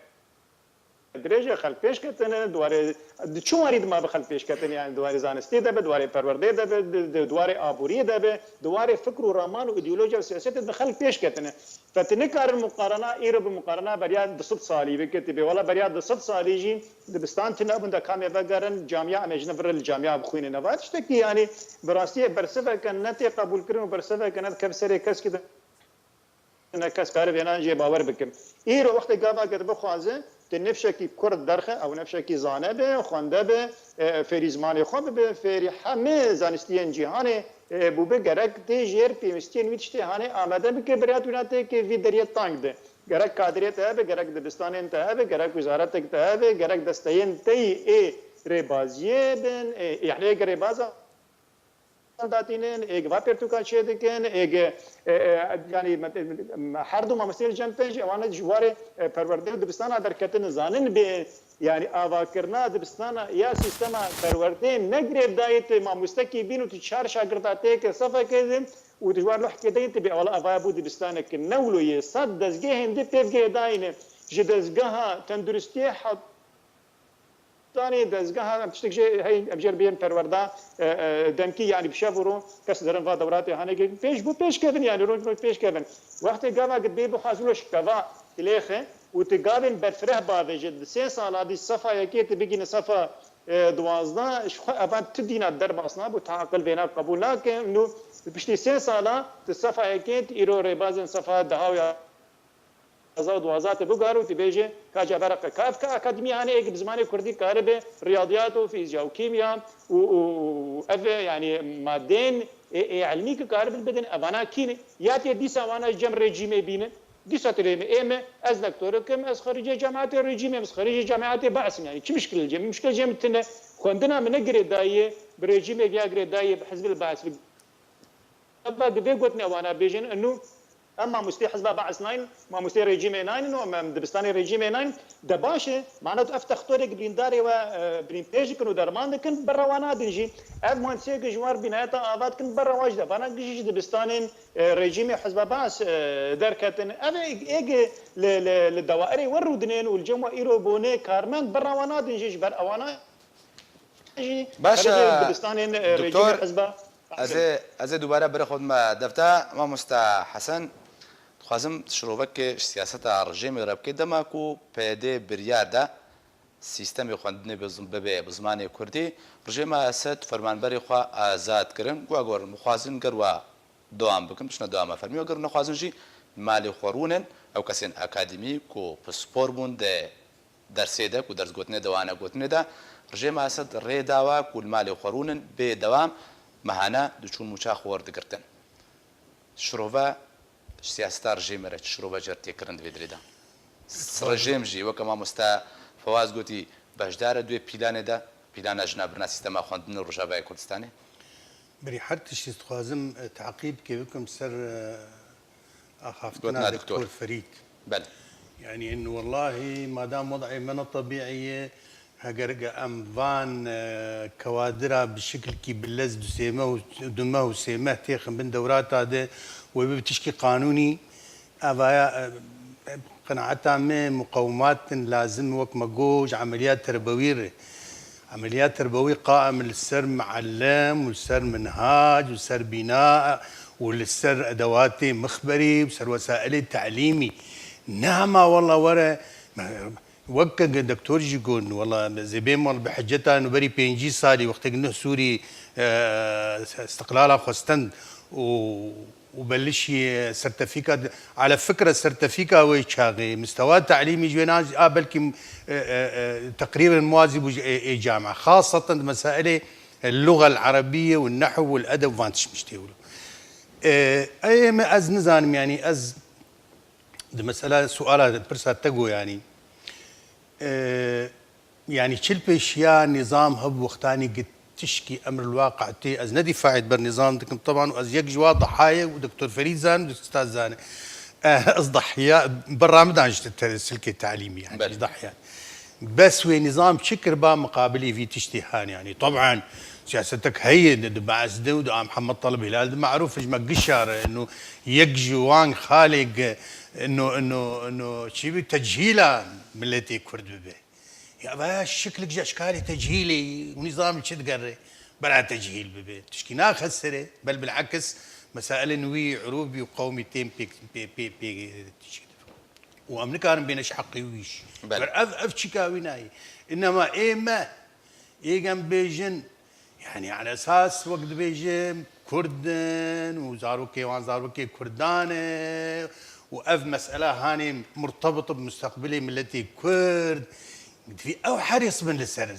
درجه خلق پیش کتنه دواره چون ما بخلق پیش کتنه يعني دواره زانستی ده به دواره پرورده ده به دواره آبوری ده به دواره فکر و رمان و ایدئولوژی و سیاست ده خلق پیش کتنه فتنکار المقارنه ایرو بمقارنه بریا 200 سالی بکتی به ولا بریا 200 سالی جی دبستان تنا بنده کامه بگرن جامعه امجنه بر الجامعه بخوینه نوات شتکی يعني براستی برسفه کنت قبول کردن برسفه کنت کبسره کس کی نکس کار بیان جی باور بکم ایرو وقت گاوا گرب خوازه نفشکی کرد درخه او نفشکی زانه به خوانده به فریزمان خواب به فری همه زانستیان جهان بو به گرک دی جیر پیوستین ویچته هانه آمده بکه بریات وناته که وی دریت تانگ ده gerek kadriyet hebe, gerek dibistanên te hebe, gerek wizaretek te hebe, gerek desteyên te ê rêbaziyê bin, yani êgê rêbaza داتینن ایک واپر تو کا چه دکن ایک یعنی هر دو ممثل جنب پنج اوانه جواره پرورده دبستان در کتن زانن به یعنی آوا کرنا دبستان یا سیستم پرورده نگرب دایت ما مستکی بینو تو چهار شاگرداته که صفه کردیم و جوار لح کدیت به اول آوا بود دبستان که نولوی صد دزگه هندی پیفگه داینه جدزگه تندرستی حد ثاني دزقها بتشتكي هي ابجر بين پروردا دمكي يعني بشافرو كاس درن فا دوراتي هاني بيش كيفن يعني روج بيش كيفن وقت قاما قد بي بخازلوش كفا تليخه وتقابن برفره باوي جد 3 سال هذه الصفه يكيت بيجي صفه دوازنا ابان تدينا الدرب اصلا بتعاقل بينا قبول لكن انه بشتي 3 سال الصفه يكيت ايرو ريبازن صفه دهاويا ازاد وازات بقارو تبيجي كاجا برقه كاف اكاديمي انا ايك بزماني كردي كهرباء رياضيات وفيزياء وكيمياء و يعني مادين علمي كهرباء البدن ابانا كيني ياتي ديسا وانا جم ريجيمي بينه ديسا تريم ايمه از دكتوركم از خريج جامعه الريجيمي از خريج جامعه بعث يعني شو مشكله الجم مشكله جمتنا كوندنا من قري دايه بريجيمي يا قري دايه بحزب البعث ابا قبل قلتنا وانا بيجن انه اما مستي حزب بعث 9 ما مستي ريجيم 9 وما دبستاني ريجيم 9 دباشه معناته افتختورك بلينداري و برين بيج كانوا درمان كن بروانا دنجي اب مهندسي جوار بنايتا اباد كن برا واجده فانا جيش دبستانين ريجيم حزب بعث دركتن انا ايج للدوائري ورودنين والجمع ايرو بوني كارمان بروانا دنجي بر اوانا باشا دبستانين ريجيم حزب از دوباره بر خود ما دفتا ما مست حسن خوازم شروبک سیاست رژیم رب که دماکو پیده بریار ده سیستم خواندنی به بزمان کردی رژیم اسد فرمانبری خوا آزاد کردن گوگر مخوازن گروا دوام بکن بشنا دوام فرمی و گر نخوازن جی مالی خورونن او کسین اکادمی کو پسپور بون ده درسی ده کو درس گوتنه دوانه گوتنه ده رژیم اسد ری داوا کو مالی خورونن به دوام مهانا دچون مچاخ وردگرتن شروبا سیاست رژیم رت شروبا جرتی کرند ویدریدا رژیم جی وکما مستا فواز گوتی باشدار دوی پیلان ده پیلان جنابرنا سیستم خواندن روجاوای کردستانی بري حرتش تخوازم تعقيب كيفكم سر اخافتنا دكتور فريد بل يعني انه والله ما دام وضعي من الطبيعي هقرقة أمفان كوادرة بشكل كي باللز دمه وسيمه تيخن بين دورات هذا وبتشكي قانوني أبايا قناعتها من مقومات لازم وقت مجوج عمليات تربوية عمليات تربوية قائمة للسر معلم والسر منهاج والسر بناء والسر أدوات مخبري والسر وسائل تعليمي نعمة والله ورا وقت الدكتور يقول والله زبين مال بحجتها انه بري بينجي صاري وقت انه سوري استقلالها خستند وبلش سيرتيفيكات على فكره السيرتيفيكا ويشاغي مستوى تعليمي جويناج بلكي تقريبا موازي جامعه خاصه مسائل اللغه العربيه والنحو والادب فانتش مشتيولو اي ما از نزانم يعني از دي مساله سؤال برسا تقو يعني يعني شلبشيا نظام هب وقتاني قد تشكي امر الواقع تي از ندي فاعد بالنظام دكم طبعا واز يقجوا ضحايا ودكتور فريد زان واستاذ زان از ضحيا برا مدان السلك التعليمي يعني ضحيا بس وين نظام شكر با مقابلي في تشتيهان يعني طبعا سياستك هي بعث داود محمد طلب هلال معروف اجمع قشار انه يقجوا وان خالق انه شيء تجهيله ملتي كرد به يا باش شكلك جا اشكالي تجهيلي ونظام شد قري بلا تجهيل ببيت تشكينا خسره بل بالعكس مسائل نوي عروبي وقوميتين بي وامن كان بينش حقي ويش اف شكاويناي انما ايما ايجن بيجن يعني على اساس وقت بيجن كردن وزاروكي وان زاروكي كردانه واف مساله هاني مرتبطه بمستقبلي ملتي كرد في او حريص من السر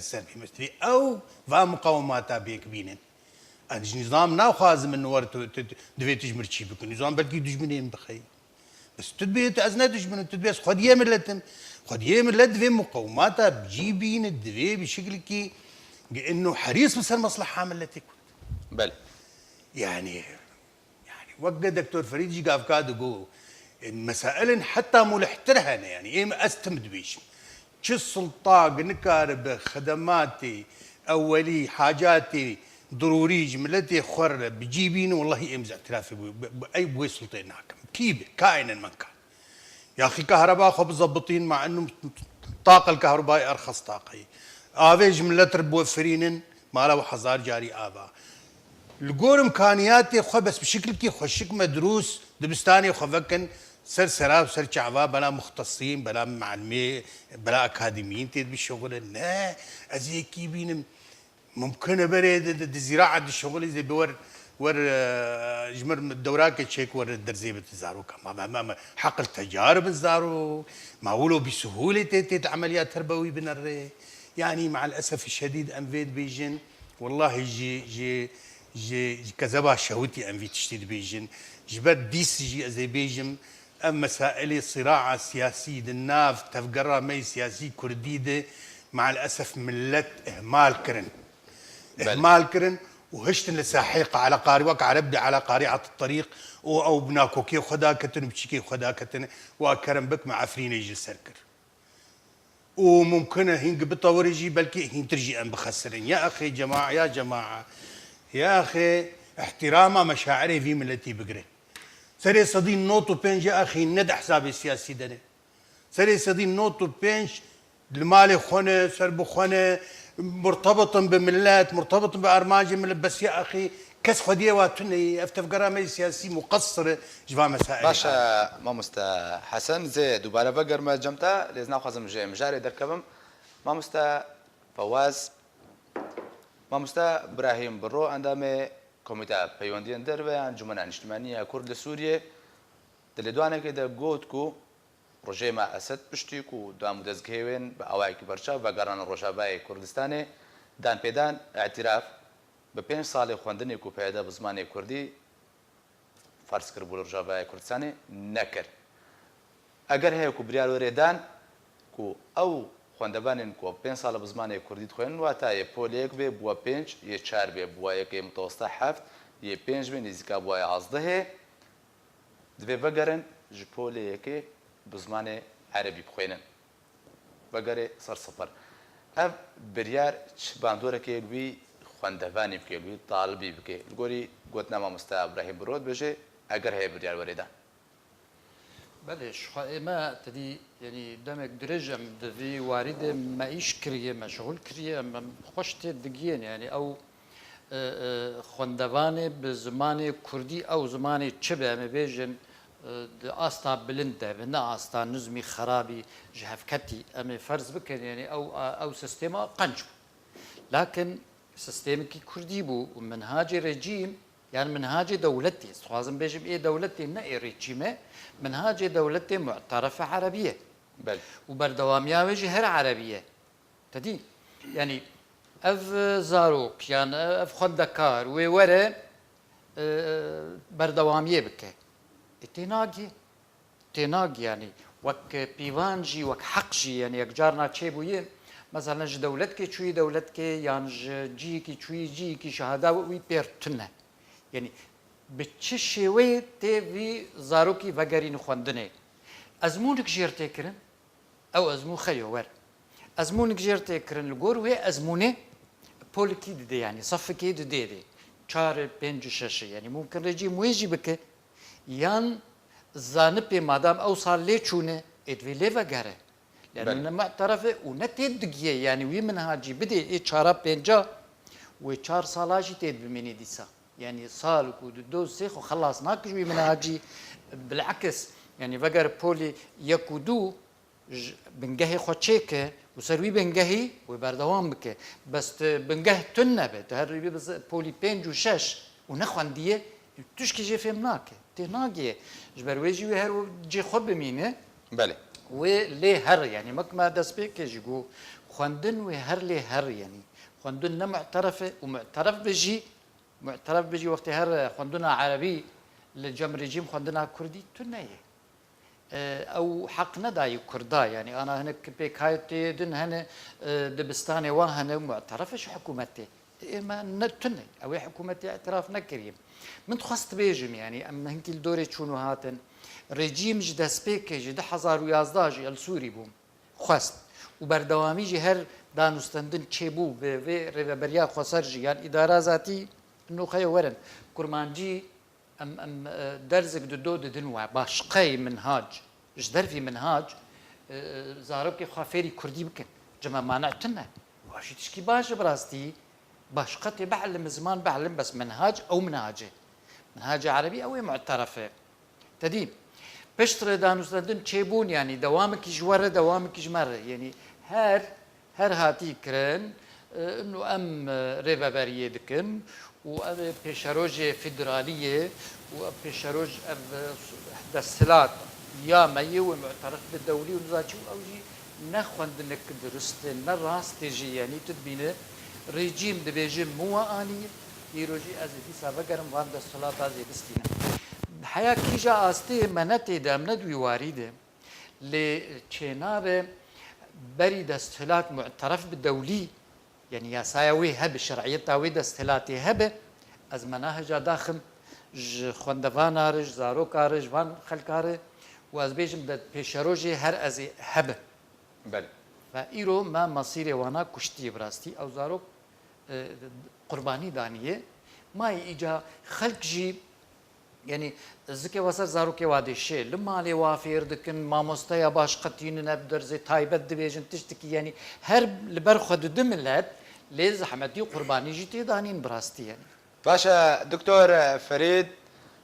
في او فا مقاومات بيك بينن النظام ناو خازم انه ورت دفي تجمر شي بك النظام بلكي دجمنين بخي بس تدبي ازندش من تدبي خديه ملتم خديه ملت في مقوماتها بجيبين الدبي بشكل كي انه حريص بس المصلحه ملتك بله يعني وقت دكتور فريد جي قاف كاد جو مسائل حتى ملحترها يعني ايه ما استمد بيش شو السلطة نكار خدماتي اولي حاجاتي ضروري جملتي خر بجيبين والله امزع اعترافي باي بوي سلطين هاكم كيبه كائنا من كان يا اخي كهرباء خب ظبطين مع انه الطاقه الكهربائيه ارخص طاقه افي جمله موفرين ما له حصار جاري ابا لقور امكانياتي خو بس بشكل كي خوشك مدروس دبستاني خو فكن سر سراب سر شعبا بلا مختصين بلا معلمي بلا اكاديميين تيد بالشغل لا ازي كي بين ممكن بريد الزراعه الشغل زي بور جمر الدوراك تشيك ور الدرزي بتزارو ما حق التجارب الزارو ما ولو بسهوله تيت عمليات تربوي بنري يعني مع الاسف الشديد انفيد بيجن والله جي كذبا شهوتي انفي تشتيد بيجن جبت ديس جي ازي بيجم ام مسائل صراع سياسي الناف تفقرا مي سياسي كرديده مع الاسف ملت اهمال كرن اهمال كرن وهشتن لساحيقه على قاري وقع ربدي على قارعه الطريق او بناكوكي وخداكتن بشكي وخداكتن واكرم بك مع عفرين يجي السركر وممكن هين بتطور يجي بلكي هين ترجي ام بخسرين يا اخي جماعه يا جماعه يا اخي احترام مشاعري في ملتي بقرن سري صدين نوتو بينج يا اخي ند حسابي السياسي دني سري صدين نوتو بينج المالي خونه سرب خونه مرتبط بملات مرتبط بارماج ملت بس يا اخي كس خديه واتني افتف قرامي سياسي مقصره جوا مسائل باشا ما مستا حسن زي دوباره بقر ما جمتا لازم ناخذ مجاري دركبم ما مستا فواز ما مستا ابراهيم برو عندما كوميتا بيوندين دربه انجمن اجتماعيه كرد سوريا دلدوانه كده جوتكو روجيما اسد پشتیکو دام دزگهوین به اوایکی برچا و گران روشابای کردستان دان پیدان اعتراف به 5 سال خوندنی کو پیدا بزمان کردی فرض کر بول روشابای کردستان نکر اگر هی کو بریال وریدان کو او خوندبانن کو 5 سال بزمان کردی خوین و تا پولیک به بو 5 ی 4 به بو یک متوسط 7 ی 5 به نزدیک بو 11 دبه بگرن جپولیک بزمان عربي بخوينن بقري صار صفر اف بريار باندوره كيلوي خوندفاني بكيلوي طالبي بكي القولي قلتنا ما مستا ابراهيم برود بجي اگر هي بريار وريدا بلش ما تدي يعني دمك درجة دفي وارد ما إيش كريه مشغول كريه خوش تدقين يعني أو خوندفاني بزمان كردي أو زمان تشبه مبيجن استا بلنده بنا استا نظمي خرابي جهفكتي امي فرض بكن يعني او سيستما قنج لكن سيستمك كردي بو ومنهاج رجيم يعني منهاج دولتي لازم بيجي ايه دولتي نا رجيمه منهاج دولتي معترفه عربيه بل وبردواميا وجه هر عربيه تدي يعني اف زاروك يعني اف خندكار وورا بردواميه بك تناقي يعني وك بيوانجي وك حقجي يعني يكجارنا تشيبوين مثلا دولتك شوي دولتك يعني جيكي شوي جيكي شهاده وي بيرتنا يعني بتششوي تي زاروكي فغارين خوندنه ازمونك جيرتكرن او ازمو خيور ازمونك جيرتكرن الغور وي ازمونه بوليكي دي يعني صفكي دي 4 5 6 يعني ممكن رجيم ويجي بك يان زانبي مادام اوصل لي تشونه ادفي ليفا غاره لانه معترفه ونتدقيه يعني وي منهاجي بدي اشاره بينجا و4 صالاجي تد بمني ديسا يعني صال ودو سيخ وخلاص ناقش وي منهاجي بالعكس يعني فقر بولي يكودو بنجهي خوتشيك وسروي بنجهي وبردوام بك بس بنجه تنبه تهربي بس بولي بينج وشش ونخوان ديه تشكي جي فهمناك تناقي جبرويجي وهر جي خب بمينه بله ولي هر يعني ما دسبيك يجو خوندن وهر لي هر يعني خوندن معترفه ومعترف بجي وقت هر خوندنا عربي لجم رجيم خوندنا كردي تنيه او حق ندای کردا يعني انا هناك بكايتي دن هنا دبستاني وهنا معترفش حكومتي ما نتني او حكومتي اعتراف نكريم من تخصت بيجم يعني اما هنك الدوري شنو هاتن رژیم جد سپیک جد 2011 السوری بوم خواست و بردوامی جی هر دانستندن چه بو و ریبریا خسر جی یعنی اداره ذاتی نوخه ورن کرمانجی ام درزك دو دن و باشقي منهاج جدر في منهاج زاربك خافيري كردي بكن جما مانعتنا واش تشكي باش براستي باشقتي بعلم زمان بعلم بس منهاج او منهاج عربي او معترفه تديم بشتر دانوستندن چيبون يعني دوامك جوره دوامك جمره يعني هر هاتي كرن انه ام ريبابريه دكن و بيشاروج فيدراليه و بيشاروج دستلات يا مي ومعترف بالدولي ونزاجي او جي نخوندنك درست نراست جي يعني تدبينه ريجيم دبيجم مو اني يروجي ازدي سابقرم وان دستلات ازي دستينا حياة كيجا استي منتي دامنا دوي وارده لچناب بري دستلات معترف بالدولي يعني ياساوي هب الشرعيه تاوي دستلاتي هب از مناهج داخل خوندوان ارج زاروك ارج وان خلكاره واز بيجم د بيشروجي هر از هب بله فايرو ما مصير وانا كشتي براستي او زاروك قرباني دانيه ما ايجا خلق جي يعني زكي وصل زاروكي وادي شيء لما لي وافير دكن ما مستيا باش قتين نبدر زي تايبت دبيجن تشتكي يعني هرب لبرخد دملت ليز حمدي قرباني جيتي دانين براستي يعني باشا دكتور فريد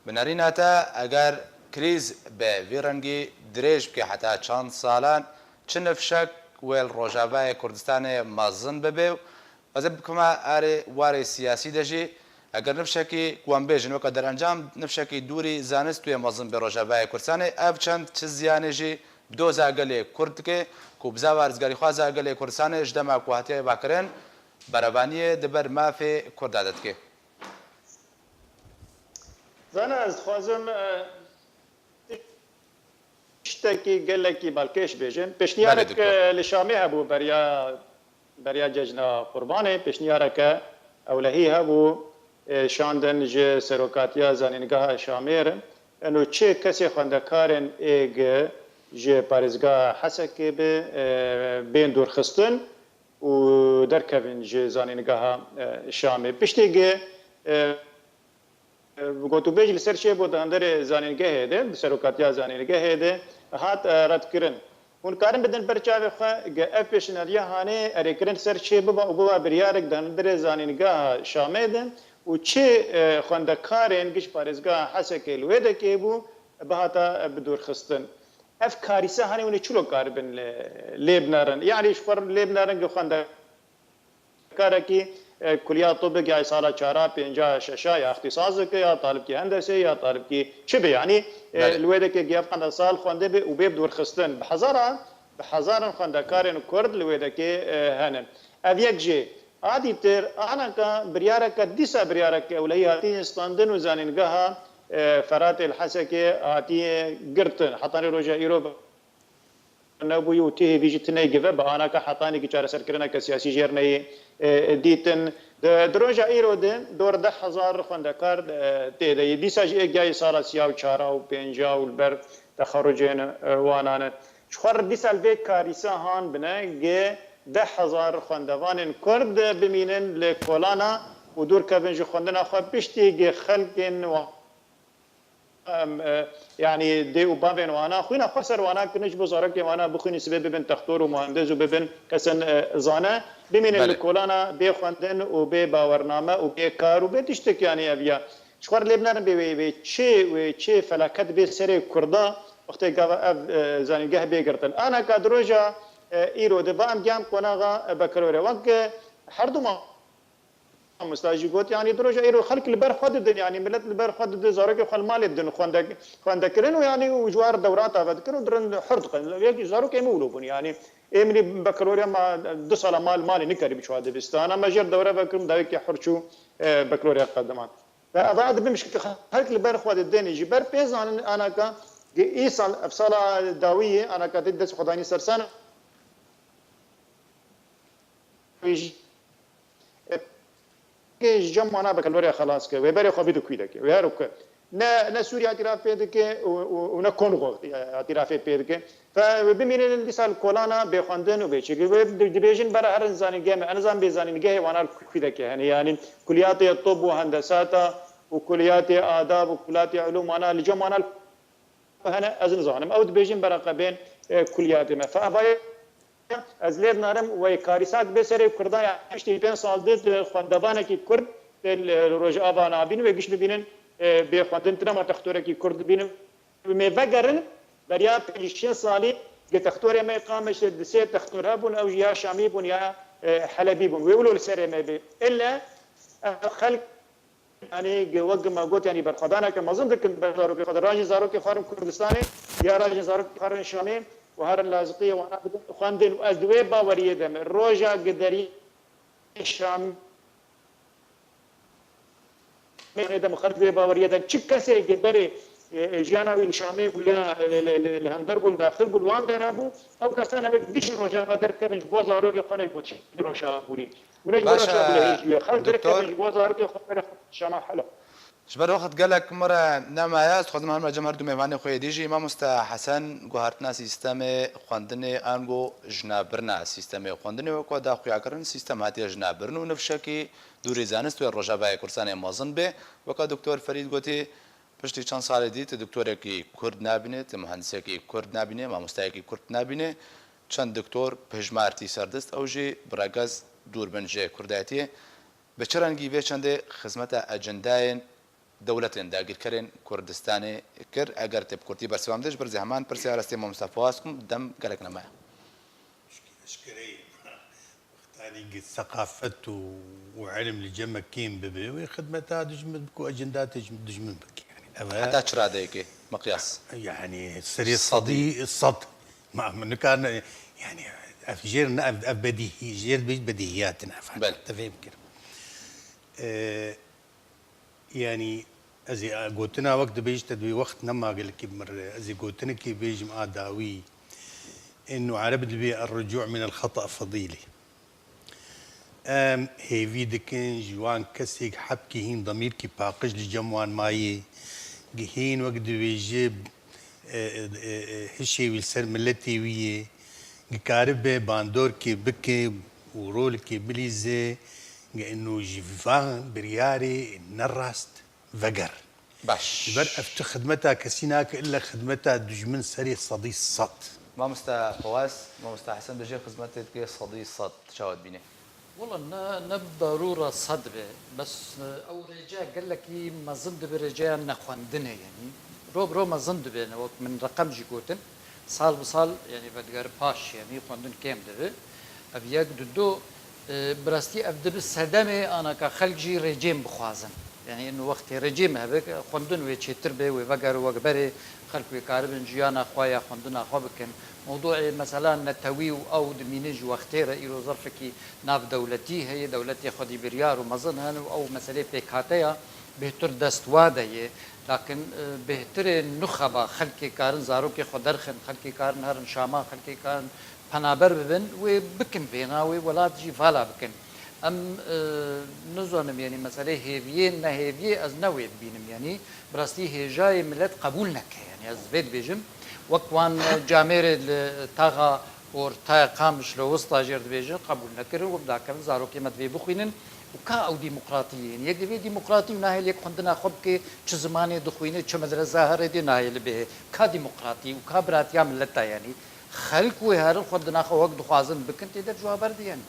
بناريناتا اگر كريز بفيرنجي دريج بكي حتى چند سالان چنفشك ويل روجاوای كردستان مازن ببيو وزب كما اري واري سياسي دجي اگر نفشکی کوام بیجن وقت در انجام نفشکی دوری زانست توی مازن به روجاوای کردستان اب چند چه زیانی جی دو زاگلی کرد که کوبزا ورزگاری خواه زاگلی کردستان اجدما کوهاتی باکرین برابانی دبر ما فی کرد عدد که زانا از خوازم اشتكي قال لك بالكيش بيجن بشنيارك لشامي هبو بريا ججنا قرباني بشنيارك اولهي هبو شاندن ج سروکاتیا زانینگاه شامیر انو چه کسی خواندکارن ایگ ج پارزگاه حسکی به بین دور خستن و در کفین ج زانینگاه شامیر پشتیگه گوتو بیج لسر چه بود اندر زانینگاه هده سروکاتیا زانینگاه هده هات رد کرن اون کارن بدن برچاوی خواه افش نریا هانه اریکرن سر چه ببا و ببا بریارک داندر زانینگاه شامیر و چه خواندکارن گش پارزگاه حسک الوده که بو بهاتا بدور خستن اف کاریسه هانی اونی چلو کار بن لیبنارن یعنی شفر لیبنارن که خواندکاره که کلیات طب یا سالا 4 5 6 یا اختصاص که یا طالب کی هندسه یا طالب کی چه به یعنی الوده که گیف 5 سال خونده به و به بدور خستن بهزاران خواندکارن کرد الوده که هنن اف یک جه عادي تر انا كبريارك ديسا بريارك اولي هاتي استاندن وزانينغها فرات الحسكي هاتي قرتن حطاني روجا ايروب نبو يوتي بيجتني جفب انا كحطاني كچار سركرنا كسياسي جيرني ديتن دروجا ايرو دور 10000 خندكار تي ديسا جاي صار سياو 4 و 5 والبر تخرجين وانان شخر ديسا البيت كاريسا هان بنا 10,000 خواندوان کرد بمینن لکولانا و دور کبنج خواندن خو پشتی خلقن و يعني دي وبابن وانا خوينا خسر وانا كنج بزارك وانا بخوني سبب بن تختور ومهندس وبن كسن زانا بمن الكولانا بخواندن وبي باورنامه وبي كار وبي تشتك يعني ابيا شخور لبنان بي چه فلاكت بي سري كردا وقت قاوا زانيگه بيگرتن انا كادروجا ایرو ده بام جام کناغا بکروره وقت هر دو ما مستاجی گوت یعنی دروجه ایرو خلق البر خود دن يعني ملت البر خود ده زارك خل مال الدن خواندکرن يعني وجوار دورات افدكرن درن حرد يجي زارك يمولون يعني امني بکروره ما 2 سال مال نكري بشوا دبستان اما جر دوره بكرم دايك حرچو بکروره قدمان فاضاد بمشك خلق البر خود الدن يجي بر بيزان انا ای سال افصال داویه انا کدید دست خدانی سرسان که جمعنا بکلوری خلاص که و بری خوابید کویده که و هرو که نه سوریا اعتراف پیدا که و نه کنگو اعتراف پیدا که فبمين اللي صار كولانا بخواندن وبيشي ديفيجن برا هر انسان جامع انا زان بيزاني جاي وانا كذا يعني كليات الطب وهندسه وكليات آداب وكليات علوم انا الجمع انا هنا ازن زانم او ديفيجن برا قبين كليات ما فاباي از لير نارم وكاريسات بسر كردان يعني 5 سال دد خواندبانه کی کرد روجا ابانا بين وگش ببینن بخواندن ترما تختوره کی کرد بين ميفغرن بريا 20 سالي تختور ما قامش دسي تختورها بون او يا شامي بون يا حلبي بون ويقولوا لسر ما بي الا خلق يعني وق ما قلت يعني برخدانا كما ظن ذك بزاروكي خد راجي زاروكي خارم كردستاني يا راجي زاروكي خارم شامي وهر اللازقيه وانا خواندن ازدوي باوريه دم روجا قدري الشام من دم خرج باوريه دم تشكسي قدري جانا الشامي ولا الهندر بول داخل بول وان درابو او كسانا بديش روجا قدر كبن بوزارو يقني بوتش روجا بولي باشا دكتور شما حلو جبر وقت قالك مرة نما ياس خدمة هم جمهور دومي ماني خوي ديجي ما مستا حسن جوهرتنا سيستم خواندني أنجو جنابرنا سيستم خواندني وكو دا خويا كرن سيستم هاتي جنابرنو نفشكي دوري زانست والرجابة كورساني مازن به وكا دكتور فريد قوتي پشتی چند سال دیت دکتری کرد نبینه، مهندسی کرد نبینه، مامۆستایەکی کرد نبینه، چند دکتور پژمارتی سردست اوجی براگز دوربنجه کردایتی به چرانگی به چند خدمت اجندای دولتین داگیرکرین کردستانی کر اگر تب کردی برسوام دش برزه همان پرسی آراستی مصطفی اسکم دم گلک نمای. اشكري وقتاني ثقافة وعلم لجمع كيم ببي وخدمتها دجمن بكو اجندات دجمن بك يعني حتى تشراديكي مقياس يعني سري الصدي الصد ما كان يعني افجير بديهي جير بديهيات بل تفهم كده يعني ازي قلتنا وقت بيج تدوي وقت نما قال لك مره ازي قلتنا كي بيج ما داوي انه عربت بي الرجوع من الخطا فضيله هي فيدكن جوان كسيك حبكي هين ضمير كي باقج لجموان ماي هين وقت بيجيب هشي ويلسر ملتي ويه قاربه باندور كي بكي ورول كي بليزه انه جيفان برياري نراست فقر باش بر افت خدمتها كسيناك الا خدمتها دجمن سري صدي الصد ما مستا فواز ما مستا حسن بجي خدمتك كي صدي الصد شاود بيني والله نبضرورة صدبة بس أو رجاء قال لك ما زند برجاء نخواندنه يعني رو ما زند بين وقت من رقم جيكوتن صال بصال يعني بدقر باش يعني خواندن كام دبي أبيك دو براستي أبدأ بالسدمة أنا كخلق جي رجيم بخوازن يعني إنه وقت رجيم هبك خواندن ويتشتر به وبقر وقبري خلق ويكاربن جيانا خوايا خواندن أخوابكن موضوع مثلا نتوي او دمينج واختيره الى ظرفك ناف دولتي هي دولتي خدي بريار ومظنها او مساله بكاتيا بهتر دستواده لكن بهتر نخبه خلق كارن زاروك خدرخن خلق كارن هرن شاما خلق كارن پنابر ببن وبكن بينا ولاد جي فالا بكن ام نزونم يعني مساله هيفيه نهيفيه از نويت بينم يعني براستي هي جاي ملت قبول نك يعني از بيت بيجم وكوان جامير التاغا اور تا قامش لو وسطا جرد بيجن قبول نكر وبدا كان زاروكي مدبي بخوينن وكا او ديمقراطيين يك دي ديمقراطي ناهل يك خندنا خبك چ زمانه دخوينه چ مدرسه هر دي ناهل به كا ديمقراطي وكا براتيا ملتا يعني خلق وهر خندنا خو وقت خوازن بكنت در جواب يعني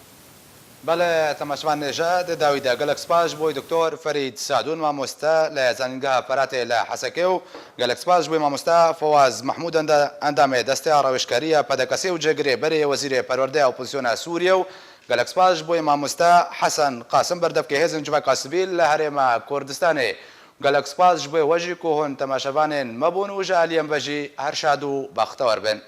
بله تماشوان نژاد داوید گلکس باش بوی دکتور فرید سعدون مامۆستا لە زانینگەها پەراتێ لە حەسەکێ و گەلکس باش بووی مامۆستا فواز محمود ئەندامێ دەستیا ڕەوشکاریە پەدەکەسێ و جێگرێ بەرێ وەزیرێ پەروەردەی ئۆپۆزیسیۆنە سووریە و گەلکس باش بووی مامۆستا حەسەن قاسم بەردەفکە هێزن جوبا سیڤیل لە هەرێما کوردستانê گەلکس باش بووی وەژی کۆهۆن تەماشەوانên مەبوون و ژە ئەلیەم بەژی هەر شاد و بەختەوەر بن.